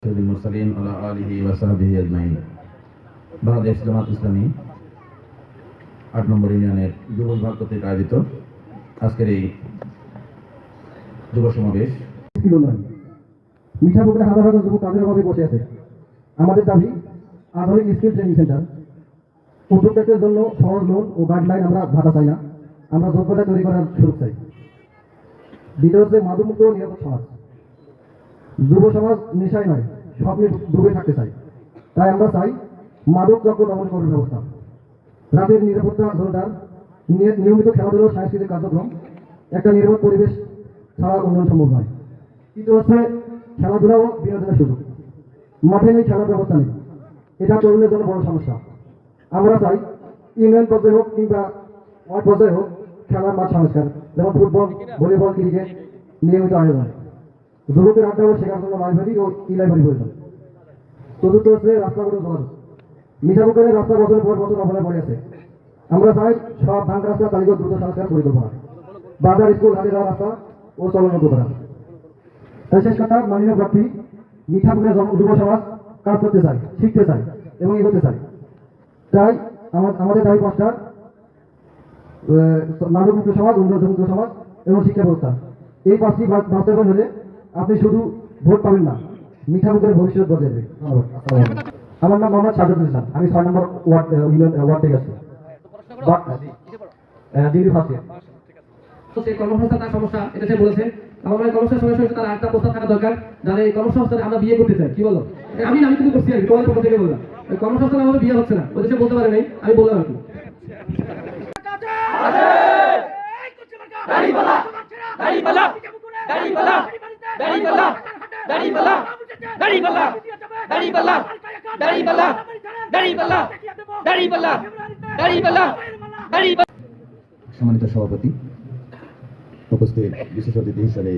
মুরসালিন আলা আলিহি ওয়া সাহবিহি আজমাইন। বাংলাদেশ জামাত ইসলামী ৮ নম্বর ইউনিয়নের যুব বিভাগ কর্তৃক আয়োজিত আজকের এই যুব সমাবেশ মিঠাপুকুরে হাজার হাজার যুবক কাজের অভাবে বসে আছে। আমাদের দাবি আধুনিক স্কিল ট্রেনিং সেন্টার। উদ্যোক্তাদের জন্য সহজ লোন ও গাইডলাইন আমরা ভাতা চাই না, আমরা যোগ্যতা তৈরি করার সুযোগ চাই। দ্বিতীয় হচ্ছে মাদকমুক্ত নিরাপদ সমাজ। যুব সমাজ নেশায় নয়, স্বপ্নে ডুবে থাকতে চাই। তাই আমরা চাই মাদক দ্রব্য দমন করার ব্যবস্থা, রাতের নিরাপত্তা জোরদার, নিয়মিত খেলাধুলা ও সাংস্কৃতিক কার্যক্রম। একটা নিরাপদ পরিবেশ ছাড়া উন্নয়ন সম্ভব নয়। তৃতীয় হচ্ছে খেলাধুলা ও বিনোদনের সুযোগ। মাঠে নেই খেলার ব্যবস্থা নেই, এটা তরুণের জন্য বড় সমস্যা। আমরা চাই ইউনিয়ন পর্যায়ে হোক কিংবা ওয়ার্ড পর্যায়ে হোক খেলার মাঠ সংস্কার, যেমন ফুটবল, ভলিবল, ক্রিকেট নিয়মিত আয়োজন। যুবকের আড্ডা ও শেখার জন্য লাইব্রেরি ও ই লাইব্রেরি প্রয়োজন। চতুর্থ হচ্ছে রাস্তাগুলো যোগাযোগ। মিঠাপুকুরের রাস্তা বছরের পর বছর অবহেলা পড়ে আছে। আমরা চাই সব ভাঙ রাস্তা তালিকা দ্রুত সংস্কার পরিকল্পনা, বাজার, স্কুল, হাটে যাওয়ার রাস্তা ও চলনযোগ্য করা। তাই শেষ কথা, মাননীয় প্রার্থী, মিঠাপুকুরের যুব সমাজ কাজ করতে চাই, শিখতে চাই এবং এগোতে চাই। তাই আমাদের দাবি পাঁচটা: মাদকমুক্ত সমাজ, উন্নয়নমুক্ত সমাজ এবং শিক্ষা ব্যবস্থা। এই পাঁচটি বাস্তবায়ন হলে আপনি শুধু ভোট পাবেন না, মিঠাপুকুরের ভবিষ্যৎ বদলে যাবে। আমার নাম মোহাম্মদ সাজুদুল ইসলাম, আমি ৬ নম্বর ওয়ার্ড থেকে আসছি, ডিগ্রি ফার্স্ট ইয়ার। সেই কর্মসংস্থান তার সমস্যা, এটা সে বলেছে। আমার কর্মসংস্থান সমস্যা হচ্ছে, তার একটা প্রস্তাব থাকা দরকার যারা এই কর্মসংস্থানে আমরা বিয়ে করতে চাই। কি বলো? আমি কিন্তু করছি আর কি, তোমাদের পক্ষ থেকে বললাম কর্মসংস্থান আমাদের বিয়ে হচ্ছে না, ওদের সে বলতে পারে নাই, আমি বললাম আর কি। সম্মানিত সভাপতি, উপস্থিত বিশেষ অতিথি হিসেবে